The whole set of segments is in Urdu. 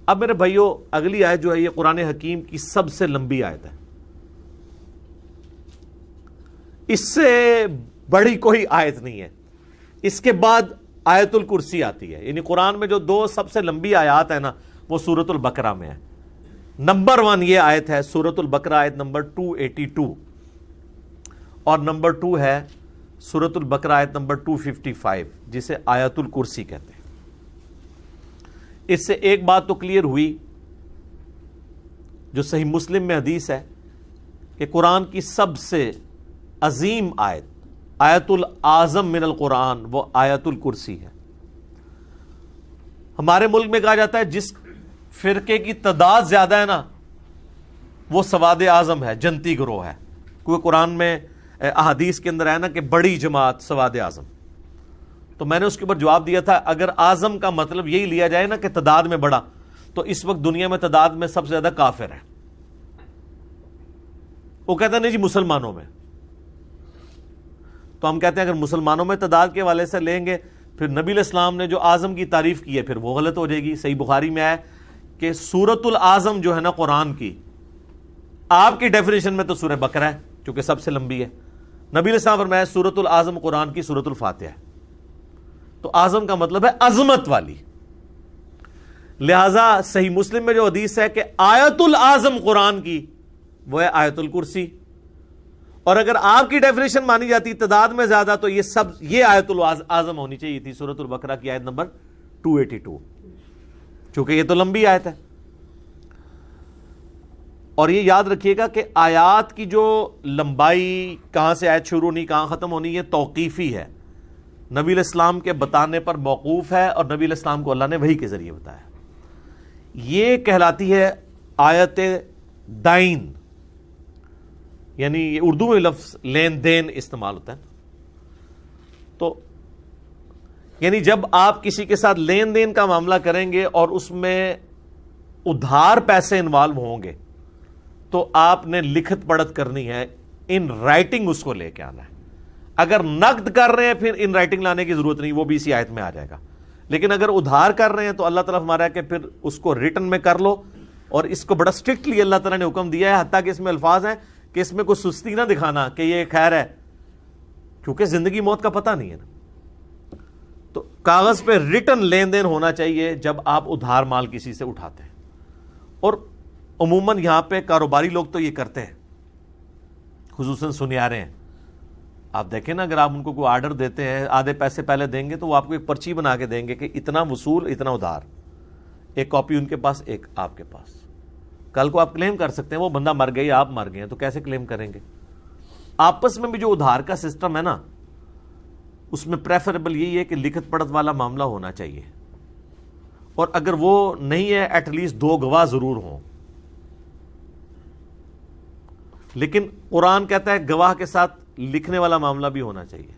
اب میرے بھائیوں اگلی آیت جو ہے یہ قرآن حکیم کی سب سے لمبی آیت ہے، اس سے بڑی کوئی آیت نہیں ہے. اس کے بعد آیت الکرسی آتی ہے. یعنی قرآن میں جو دو سب سے لمبی آیات ہیں نا وہ سورۃ البقرہ میں ہے. نمبر 1 یہ آیت ہے سورۃ البقرہ آیت نمبر 282 اور نمبر 2 ہے سورۃ البقرہ آیت نمبر 255 جسے آیت الکرسی کہتے ہیں. اس سے ایک بات تو کلیئر ہوئی جو صحیح مسلم میں حدیث ہے کہ قرآن کی سب سے عظیم آیت، آیت العظم من القرآن، وہ آیت الکرسی ہے. ہمارے ملک میں کہا جاتا ہے جس فرقے کی تعداد زیادہ ہے نا وہ سواد اعظم ہے، جنتی گروہ ہے. کیونکہ قرآن میں احادیث کے اندر ہے نا کہ بڑی جماعت سواد اعظم. تو میں نے اس کے اوپر جواب دیا تھا اگر اعظم کا مطلب یہی لیا جائے نا کہ تعداد میں بڑا، تو اس وقت دنیا میں تعداد میں سب سے زیادہ کافر ہے. وہ کہتا ہے نہیں جی مسلمانوں میں. تو ہم کہتے ہیں اگر مسلمانوں میں تعداد کے حوالے سے لیں گے پھر نبی علیہ السلام نے جو اعظم کی تعریف کی ہے پھر وہ غلط ہو جائے گی. صحیح بخاری میں ہے کہ سورۃ العظم جو ہے نا قرآن کی، آپ کی ڈیفینیشن میں تو سورہ بقرہ ہے چونکہ سب سے لمبی ہے. نبی علیہ السلام فرمایا سورۃ العظم قرآن کی سورۃ الفاتحہ ہے. تو اعظم کا مطلب ہے عظمت والی. لہذا صحیح مسلم میں جو حدیث ہے کہ آیت العظم قرآن کی وہ ہے آیت الکرسی. اور اگر آپ کی ڈیفینیشن مانی جاتی تعداد میں زیادہ تو یہ آیت العظم ہونی چاہیے تھی سورۃ البقرہ کی آیت نمبر 282 چونکہ یہ تو لمبی آیت ہے. اور یہ یاد رکھیے گا کہ آیات کی جو لمبائی کہاں سے آیت شروع ہونی کہاں ختم ہونی یہ توقیفی ہے، نبی علیہ السلام کے بتانے پر موقوف ہے اور نبی علیہ السلام کو اللہ نے وحی کے ذریعے بتایا. یہ کہلاتی ہے آیت دائن، یعنی یہ اردو میں لفظ لین دین استعمال ہوتا ہے. تو یعنی جب آپ کسی کے ساتھ لین دین کا معاملہ کریں گے اور اس میں ادھار پیسے انوالو ہوں گے تو آپ نے لکھت پڑھت کرنی ہے، ان رائٹنگ اس کو لے کے آنا ہے. اگر نقد کر رہے ہیں پھر ان رائٹنگ لانے کی ضرورت نہیں، وہ بھی اسی آیت میں آ جائے گا. لیکن اگر ادھار کر رہے ہیں تو اللہ تعالیٰ ہمارا ہے کہ پھر اس کو ریٹن میں کر لو. اور اس کو بڑا اسٹرکٹلی اللہ تعالیٰ نے حکم دیا ہے، حتیٰ کہ اس میں الفاظ ہیں کہ اس میں کوئی سستی نہ دکھانا کہ یہ خیر ہے، کیونکہ زندگی موت کا پتہ نہیں ہے نا. تو کاغذ پہ ریٹن لین دین ہونا چاہیے جب آپ ادھار مال کسی سے اٹھاتے ہیں. اور عموماً یہاں پہ کاروباری لوگ تو یہ کرتے ہیں، خصوصاً سنیارے ہیں. آپ دیکھیں نا اگر آپ ان کو کوئی آرڈر دیتے ہیں آدھے پیسے پہلے دیں گے تو وہ آپ کو ایک پرچی بنا کے دیں گے کہ اتنا وصول اتنا ادھار، ایک کاپی ان کے پاس ایک آپ کے پاس. کل کو آپ کلیم کر سکتے ہیں وہ بندہ مر گئی آپ مر گئے ہیں تو کیسے کلیم کریں گے. آپس میں بھی جو ادھار کا سسٹم ہے نا اس میں پریفریبل یہی ہے کہ لکھت پڑھت والا معاملہ ہونا چاہیے. اور اگر وہ نہیں ہے ایٹ لیسٹ 2 گواہ ضرور ہوں. لیکن قرآن کہتا ہے گواہ کے ساتھ لکھنے والا معاملہ بھی ہونا چاہیے.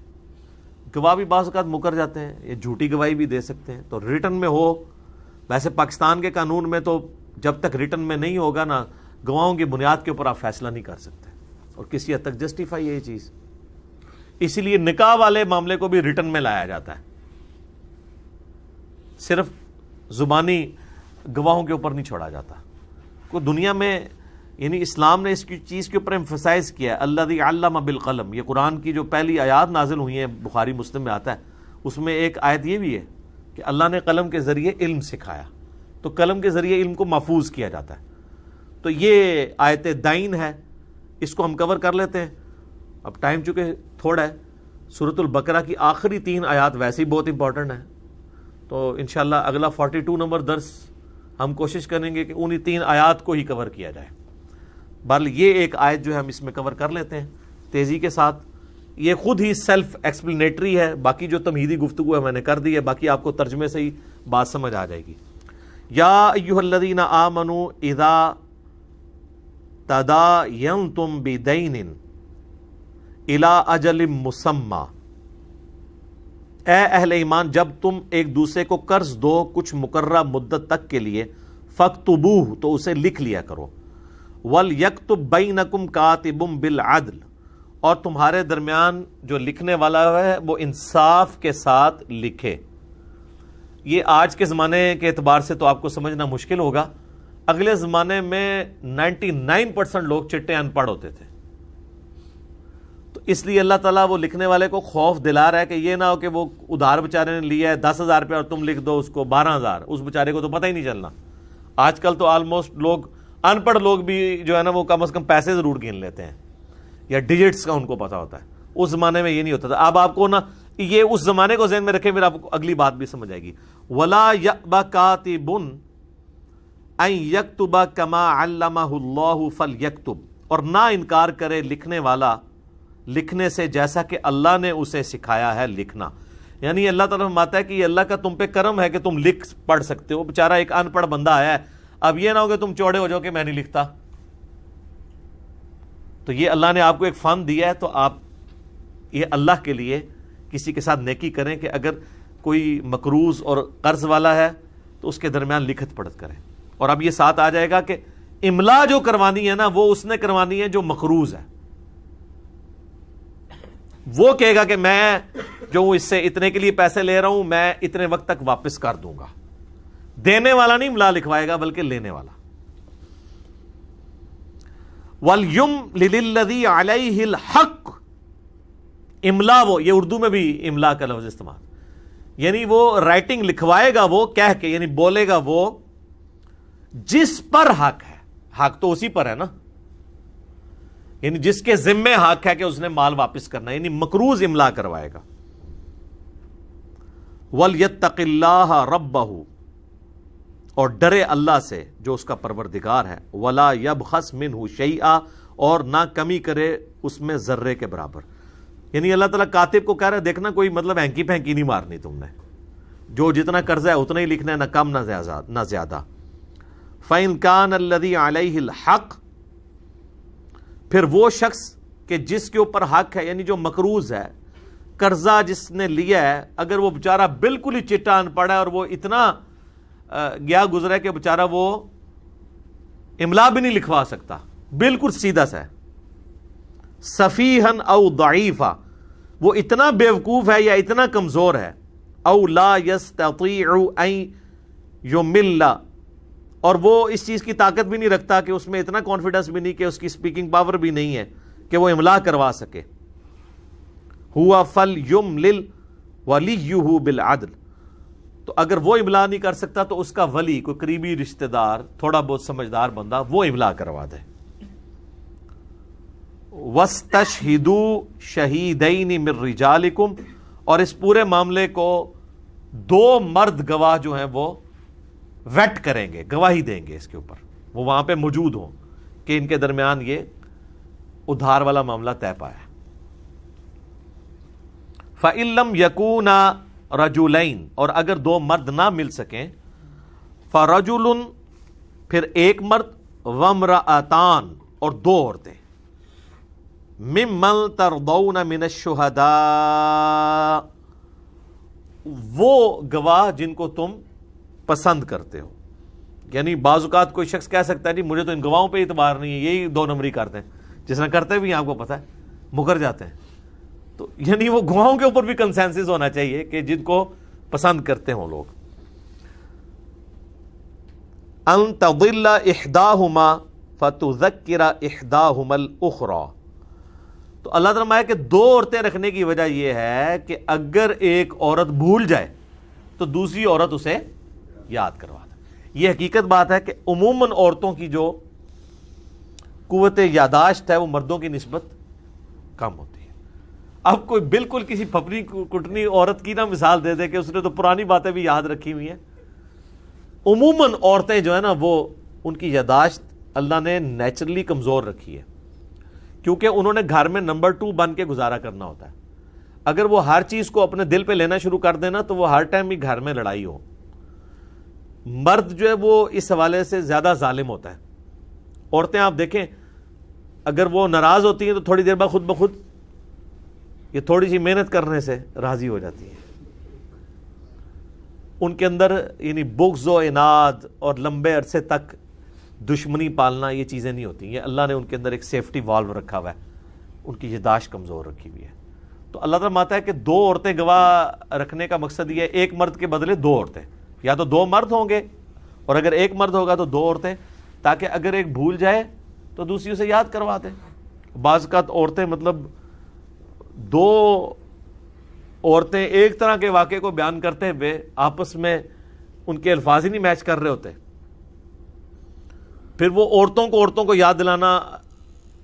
گواہ بھی بعض اوقات مکر جاتے ہیں، یہ جھوٹی گواہی بھی دے سکتے ہیں. تو ریٹن میں ہو. ویسے پاکستان کے قانون میں تو جب تک ریٹن میں نہیں ہوگا نا گواہوں کی بنیاد کے اوپر آپ فیصلہ نہیں کر سکتے اور کسی حد تک جسٹیفائی ہے یہ چیز. اسی لیے نکاح والے معاملے کو بھی ریٹن میں لایا جاتا ہے، صرف زبانی گواہوں کے اوپر نہیں چھوڑا جاتا. کو دنیا میں یعنی اسلام نے اس کی چیز کے اوپر ایمفسائز کیا ہے. الذی علم بالقلم، یہ قرآن کی جو پہلی آیات نازل ہوئی ہیں بخاری مسلم میں آتا ہے، اس میں ایک آیت یہ بھی ہے کہ اللہ نے قلم کے ذریعے علم سکھایا. تو قلم کے ذریعے علم کو محفوظ کیا جاتا ہے. تو یہ آیت دائن ہے، اس کو ہم کور کر لیتے ہیں. اب ٹائم چونکہ تھوڑا ہے، سورۃ البقرہ کی آخری 3 آیات ویسے ہی بہت امپورٹنٹ ہیں. تو انشاءاللہ اگلا 42 نمبر درس ہم کوشش کریں گے کہ انہی 3 آیات کو ہی کور کیا جائے. بہرحال یہ ایک آیت جو ہے ہم اس میں کور کر لیتے ہیں تیزی کے ساتھ. یہ خود ہی سیلف ایکسپلینیٹری ہے، باقی جو تمہیدی گفتگو ہے میں نے کر دی ہے، باقی آپ کو ترجمے سے ہی بات سمجھ آ جائے گی. یا ایھا الذین آمنوا اذا تداینتم بدین الی اجل مسمی، اے اہل ایمان جب تم ایک دوسرے کو قرض دو کچھ مقررہ مدت تک کے لیے، فاکتبوہ تو اسے لکھ لیا کرو، وَلْيَكْتُبْ بَيْنَكُمْ كَاتِبٌ بِالْعَدْلِ اور تمہارے درمیان جو لکھنے والا ہے وہ انصاف کے ساتھ لکھے. یہ آج کے زمانے کے اعتبار سے تو آپ کو سمجھنا مشکل ہوگا، اگلے زمانے میں 99% لوگ چٹے ان پڑھ ہوتے تھے. تو اس لیے اللہ تعالیٰ وہ لکھنے والے کو خوف دلا رہا ہے کہ یہ نہ ہو کہ وہ ادھار بیچارے نے لیا ہے 10,000 روپے اور تم لکھ دو اس کو 12,000، اس بیچارے کو تو پتہ ہی نہیں چلنا. آج کل تو آلموسٹ لوگ ان پڑھ لوگ بھی جو ہے نا وہ کم از کم پیسے ضرور گن لیتے ہیں یا ڈیجٹس کا ان کو پتہ ہوتا ہے. اس زمانے میں یہ نہیں ہوتا تھا. اب آپ کو نا یہ اس زمانے کو ذہن میں رکھیں، پھر آپ کو اگلی بات بھی سمجھ آئے گی. وَلَا يَأْبَ كَاتِبٌ أَن يَكْتُبَ كَمَا عَلَّمَهُ اللَّهُ فَلْيَكْتُبْ، اور نہ انکار کرے لکھنے والا لکھنے سے جیسا کہ اللہ نے اسے سکھایا ہے لکھنا. یعنی اللہ تعالیٰ فرماتا ہے کہ یہ اللہ کا تم پہ کرم ہے کہ تم لکھ پڑھ سکتے ہو. بیچارہ ایک ان پڑھ بندہ آیا ہے، اب یہ نہ ہو کہ تم چوڑے ہو جاؤ کہ میں نہیں لکھتا. تو یہ اللہ نے آپ کو ایک فن دیا ہے، تو آپ یہ اللہ کے لیے کسی کے ساتھ نیکی کریں کہ اگر کوئی مقروض اور قرض والا ہے تو اس کے درمیان لکھت پڑھت کریں. اور اب یہ ساتھ آ جائے گا کہ املا جو کروانی ہے نا وہ اس نے کروانی ہے جو مقروض ہے. وہ کہے گا کہ میں جو اس سے اتنے کے لیے پیسے لے رہا ہوں میں اتنے وقت تک واپس کر دوں گا. دینے والا نہیں املا لکھوائے گا بلکہ لینے والا. وَلْيُمْلِلِ الَّذِي عَلَيْهِ الْحَقِّ، املا وہ، یہ اردو میں بھی املا کا لفظ استعمال، یعنی وہ رائٹنگ لکھوائے گا وہ کہہ کے، یعنی بولے گا وہ جس پر حق ہے. حق تو اسی پر ہے نا، یعنی جس کے ذمے حق ہے کہ اس نے مال واپس کرنا، یعنی مقروض املا کروائے گا. وَلْيَتَّقِ اللَّهَ رَبَّهُ، اور ڈرے اللہ سے جو اس کا پروردگار ہے. وَلَا يَبْخَسْ مِنْهُ شَيْئًا، اور نہ کمی کرے اس میں ذرے کے برابر. یعنی اللہ تعالیٰ کاتب کو کہہ رہا ہے دیکھنا کوئی مطلب ہینکی پھینکی نہیں مارنی تم نے، جو جتنا قرضہ ہے اتنا ہی لکھنا ہے، نہ کم نہ زیادہ. فَإِنْ كَانَ الَّذِي عَلَيْهِ الْحَقِّ، پھر وہ شخص کہ جس کے اوپر حق ہے، یعنی جو مقروض ہے، قرضہ جس نے لیا ہے، اگر وہ بیچارہ بالکل ہی چٹا ان پڑھا ہے اور وہ اتنا گیا گزرا ہے کہ بیچارہ وہ املا بھی نہیں لکھوا سکتا، بالکل سیدھا سا ہے. سفیہن او ضعیفا، وہ اتنا بیوقوف ہے یا اتنا کمزور ہے. او لا یستطیع ان یمل، اور وہ اس چیز کی طاقت بھی نہیں رکھتا کہ اس میں اتنا کانفیڈنس بھی نہیں کہ اس کی سپیکنگ پاور بھی نہیں ہے کہ وہ املا کروا سکے. ہوا فلیملل ولیہ بالعدل، تو اگر وہ املا نہیں کر سکتا تو اس کا ولی، کوئی قریبی رشتہ دار تھوڑا بہت سمجھدار بندہ، وہ املا کروا دے. وَاسْتَشْهِدُوا شَهِيدَيْنِ مِن رِجَالِكُمْ، اور اس پورے معاملے کو 2 مرد گواہ جو ہیں وہ ویٹ کریں گے، گواہی دیں گے اس کے اوپر، وہ وہاں پہ موجود ہوں کہ ان کے درمیان یہ ادھار والا معاملہ طے پایا. فَإِن لَّمْ يَكُونَا رَجُلَيْنِ، اور اگر 2 مرد نہ مل سکیں، فَرَجُلٌ، پھر ایک مرد، وَامْرَأَتَانِ، اور 2 عورتیں، مِمَّن تَرْضَوْنَ مِنَ الشُّهَدَاءِ، وہ گواہ جن کو تم پسند کرتے ہو. یعنی بعض اوقات کوئی شخص کہہ سکتا ہے جی مجھے تو ان گواہوں پہ اعتبار نہیں ہے، یہی 2 نمبری کرتے ہیں، جس طرح کرتے بھی ہیں آپ کو پتہ ہے، مکر جاتے ہیں. تو یعنی وہ گواہوں کے اوپر بھی کنسنسس ہونا چاہیے کہ جن کو پسند کرتے ہوں لوگ. ان تضل احداہما فتذکر احداہما الاخری، تو اللہ تعالیٰ ہے کہ 2 عورتیں رکھنے کی وجہ یہ ہے کہ اگر ایک عورت بھول جائے تو دوسری عورت اسے یاد کروا دے. یہ حقیقت بات ہے کہ عموماً عورتوں کی جو قوت یاداشت ہے وہ مردوں کی نسبت کم ہوتی ہے. اب کوئی بالکل کسی پھپنی کٹنی عورت کی نہ مثال دے دے کہ اس نے تو پرانی باتیں بھی یاد رکھی ہوئی ہیں. عموماً عورتیں جو ہے نا وہ ان کی یاداشت اللہ نے نیچرلی کمزور رکھی ہے، کیونکہ انہوں نے گھر میں نمبر 2 بن کے گزارا کرنا ہوتا ہے. اگر وہ ہر چیز کو اپنے دل پہ لینا شروع کر دینا تو وہ ہر ٹائم ہی گھر میں لڑائی ہو. مرد جو ہے وہ اس حوالے سے زیادہ ظالم ہوتا ہے. عورتیں آپ دیکھیں اگر وہ ناراض ہوتی ہیں تو تھوڑی دیر بعد خود بخود یہ تھوڑی سی محنت کرنے سے راضی ہو جاتی ہیں. ان کے اندر یعنی بغض و عناد اور لمبے عرصے تک دشمنی پالنا یہ چیزیں نہیں ہوتی. یہ اللہ نے ان کے اندر ایک سیفٹی والو رکھا ہوا ہے، ان کی یاداشت کمزور رکھی ہوئی ہے. تو اللہ تعالیٰ ماتا ہے کہ 2 عورتیں گواہ رکھنے کا مقصد یہ ہے، ایک مرد کے بدلے 2 عورتیں. یا تو 2 مرد ہوں گے اور اگر ایک مرد ہوگا تو 2 عورتیں، تاکہ اگر ایک بھول جائے تو دوسری اسے یاد کروا دیں۔ بعض اوقات عورتیں مطلب 2 عورتیں ایک طرح کے واقعے کو بیان کرتے ہوئے آپس میں ان کے الفاظ ہی نہیں میچ کر رہے ہوتے، پھر وہ عورتوں کو یاد دلانا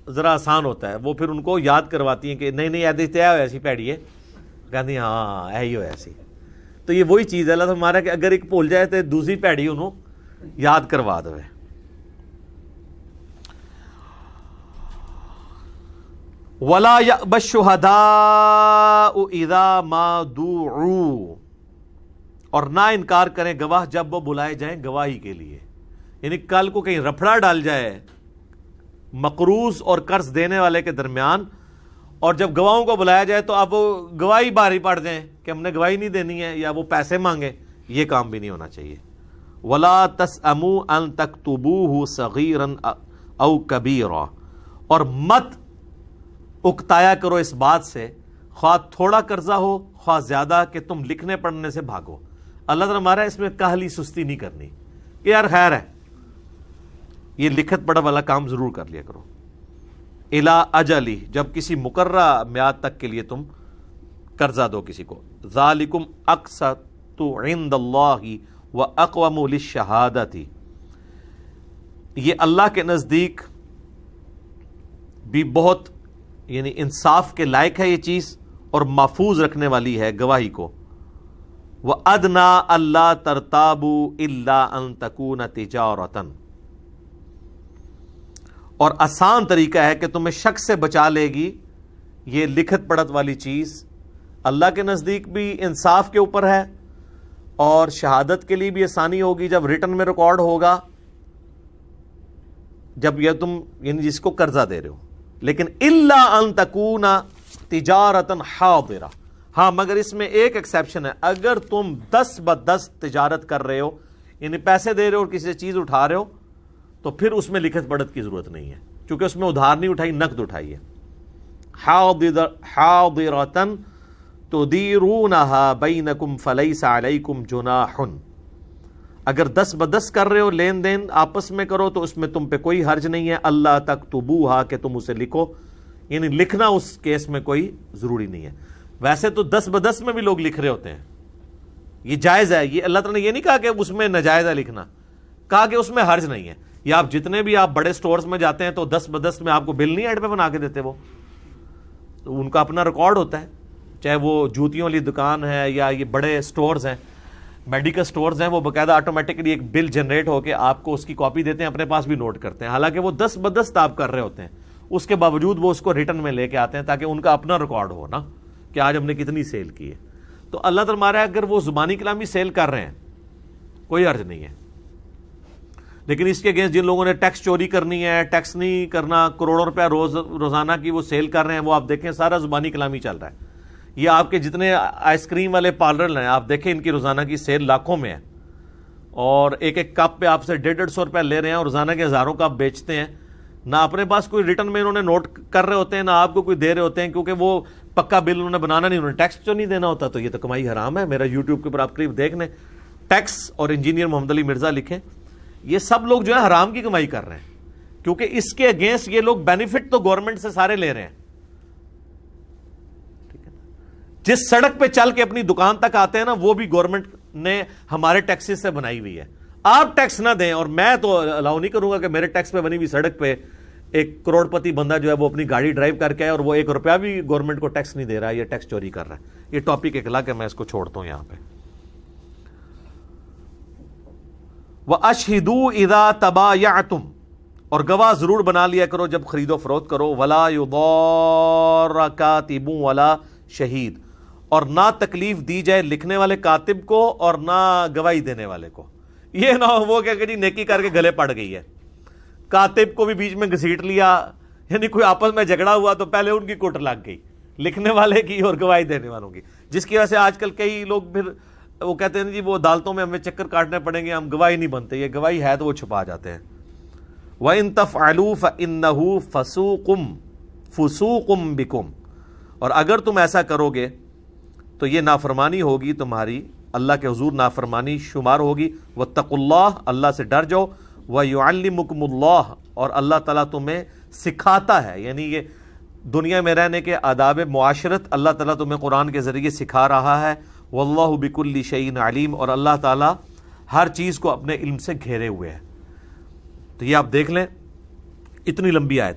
ذرا آسان ہوتا ہے، وہ پھر ان کو یاد کرواتی ہیں کہ نہیں ایسی طے ہو ایسی پیڑی ہے، کہتی ہیں ہاں ایسی ہو ایسی۔ تو یہ وہی چیز ہے اللہ ہمارا کہ اگر ایک بھول جائے تو دوسری پیڑی انہوں یاد کروا دو۔ وَلَا يَأْبَ الشُّهَدَاءُ إِذَا مَا دُعُوا، اور نہ انکار کریں گواہ جب وہ بلائے جائیں گواہی کے لیے۔ یعنی کل کو کہیں رفڑا ڈال جائے مقروض اور قرض دینے والے کے درمیان، اور جب گواہوں کو بلایا جائے تو آپ وہ گواہی باری پڑ جائیں کہ ہم نے گواہی نہیں دینی ہے، یا وہ پیسے مانگے، یہ کام بھی نہیں ہونا چاہیے۔ وَلَا تَسْأَمُوا أَن تَكْتُبُوهُ صَغِيرًا أَوْ كَبِيرًا، اور مت اکتایا کرو اس بات سے، خواہ تھوڑا قرضہ ہو خواہ زیادہ، کہ تم لکھنے پڑھنے سے بھاگو۔ اللہ تعالیٰ ہمارا اس میں کاہلی سستی نہیں کرنی کہ یار خیر ہے، یہ لکھت پڑھ والا کام ضرور کر لیا کرو۔ الا اجلی، جب کسی مقررہ میعاد تک کے لیے تم قرضہ دو کسی کو۔ ذالکم اقسط عند اللہ واقوم للشہادۃ، یہ اللہ کے نزدیک بھی بہت یعنی انصاف کے لائق ہے یہ چیز، اور محفوظ رکھنے والی ہے گواہی کو۔ وَأَدْنَا أَلَّا تَرْتَابُوا إِلَّا أَن تَكُونَ تِجَارَةً، اور آسان طریقہ ہے کہ تمہیں شک سے بچا لے گی یہ لکھت پڑھت والی چیز، اللہ کے نزدیک بھی انصاف کے اوپر ہے، اور شہادت کے لیے بھی آسانی ہوگی جب ریٹن میں ریکارڈ ہوگا، جب یہ تم یعنی جس کو قرضہ دے رہے ہو۔ لیکن الا ان تکون تجارتا حاضرہ، ہاں مگر اس میں ایک ایکسیپشن ہے، اگر تم 10 ب10 تجارت کر رہے ہو، یعنی پیسے دے رہے ہو اور کسی سے چیز اٹھا رہے ہو، تو پھر اس میں لکھت پڑھت کی ضرورت نہیں ہے، کیونکہ اس میں ادھار نہیں اٹھائی، نقد اٹھائی ہے۔ حاضرۃ تدیرونها بینکم فلیس علیکم جناح، اگر 10 ب10 کر رہے ہو، لین دین آپس میں کرو، تو اس میں تم پہ کوئی حرج نہیں ہے۔ اللہ تکتبوہا، کہ تم اسے لکھو، یعنی لکھنا اس کیس میں کوئی ضروری نہیں ہے۔ ویسے تو 10 ب10 میں بھی لوگ لکھ رہے ہوتے ہیں، یہ جائز ہے، یہ اللہ تعالیٰ نے یہ نہیں کہا کہ اس میں ناجائز ہے لکھنا، کہا کہ اس میں حرج نہیں ہے۔ یا آپ جتنے بھی آپ بڑے سٹورز میں جاتے ہیں تو 10 ب10 میں آپ کو بل نہیں ایڈ پہ بنا کے دیتے، وہ تو ان کا اپنا ریکارڈ ہوتا ہے، چاہے وہ جوتیوں والی دکان ہے یا یہ بڑے سٹورز ہیں، میڈیکل سٹورز ہیں، وہ باقاعدہ آٹومیٹکلی ایک بل جنریٹ ہو کے آپ کو اس کی کاپی دیتے ہیں، اپنے پاس بھی نوٹ کرتے ہیں، حالانکہ وہ 10 ب10 آپ کر رہے ہوتے ہیں، اس کے باوجود وہ اس کو ریٹن میں لے کے آتے ہیں تاکہ ان کا اپنا ریکارڈ ہو نا کہ آج ہم نے کتنی سیل کی ہے۔ تو اللہ تعالیٰ ہمارا اگر وہ زبانی کلامی سیل کر رہے ہیں کوئی حرج نہیں ہے، لیکن اس کے اگینسٹ جن لوگوں نے ٹیکس چوری کرنی ہے، ٹیکس نہیں کرنا، کروڑوں روپیہ روزانہ کی وہ سیل کر رہے ہیں، وہ آپ دیکھیں سارا زبانی کلامی چل رہا ہے۔ یہ آپ کے جتنے آئس کریم والے پارلر ہیں، آپ دیکھیں ان کی روزانہ کی سیل لاکھوں میں ہے، اور ایک ایک کپ پہ آپ سے 150 روپے لے رہے ہیں، اور روزانہ کے ہزاروں کپ بیچتے ہیں، نہ اپنے پاس کوئی ریٹرن میں انہوں نے نوٹ کر رہے ہوتے ہیں، نہ آپ کو کوئی دے رہے ہوتے ہیں، کیونکہ وہ پکا بل انہوں نے بنانا نہیں، انہوں نے ٹیکس جو نہیں دینا ہوتا، تو یہ تو کمائی حرام ہے۔ میرا یوٹیوب کے اوپر آپ کلپ دیکھ لیں، ٹیکس اور انجینئر محمد علی مرزا لکھیں، یہ سب لوگ جو ہے حرام کی کمائی کر رہے ہیں، کیونکہ اس کے اگینسٹ یہ لوگ بینیفٹ تو گورنمنٹ سے سارے لے رہے ہیں۔ جس سڑک پہ چل کے اپنی دکان تک آتے ہیں نا، وہ بھی گورنمنٹ نے ہمارے ٹیکسز سے بنائی ہوئی ہے۔ آپ ٹیکس نہ دیں، اور میں تو الاؤ نہیں کروں گا کہ میرے ٹیکس پہ بنی ہوئی سڑک پہ ایک کروڑ پتی بندہ جو ہے وہ اپنی گاڑی ڈرائیو کر کے آئے اور وہ 1 روپیہ بھی گورنمنٹ کو ٹیکس نہیں دے رہا ہے، یہ ٹیکس چوری کر رہا ہے۔ یہ ٹاپک ایک الگ ہے، میں اس کو چھوڑتا ہوں یہاں پہ۔ وَأَشْهِدُوا إِذَا تَبَايَعْتُمْ، اور گواہ ضرور بنا لیا کرو جب خرید و فروخت کرو۔ وَلَا يُضَارَّ كَاتِبٌ وَلَا شَهِيدٌ، اور نہ تکلیف دی جائے لکھنے والے کاتب کو اور نہ گواہی دینے والے کو۔ یہ نہ ہو وہ کہ جی نیکی کر کے گلے پڑ گئی ہے، کاتب کو بھی بیچ میں گھسیٹ لیا، یعنی کوئی آپس میں جھگڑا ہوا تو پہلے ان کی کوٹ لگ گئی، لکھنے والے کی اور گواہی دینے والوں کی، جس کی وجہ سے آج کل کئی لوگ پھر وہ کہتے ہیں جی وہ عدالتوں میں ہمیں چکر کاٹنے پڑیں گے، ہم گواہی نہیں بنتے، یہ گواہی ہے تو وہ چھپا جاتے ہیں۔ وَإِن تَفْعَلُوا فَإِنَّهُ فُسُوقٌ بِكُمْ، اور اگر تم ایسا کرو گے تو یہ نافرمانی ہوگی تمہاری اللہ کے حضور نافرمانی شمار ہوگی. واتقوا اللہ، اللہ سے ڈر جاؤ. ویعلمکم اللہ، اور اللہ تعالیٰ تمہیں سکھاتا ہے، یعنی یہ دنیا میں رہنے کے آداب معاشرت اللہ تعالیٰ تمہیں قرآن کے ذریعے سکھا رہا ہے. واللہ بکل شیء علیم، اور اللہ تعالیٰ ہر چیز کو اپنے علم سے گھیرے ہوئے ہے. تو یہ آپ دیکھ لیں، اتنی لمبی آیت ہے.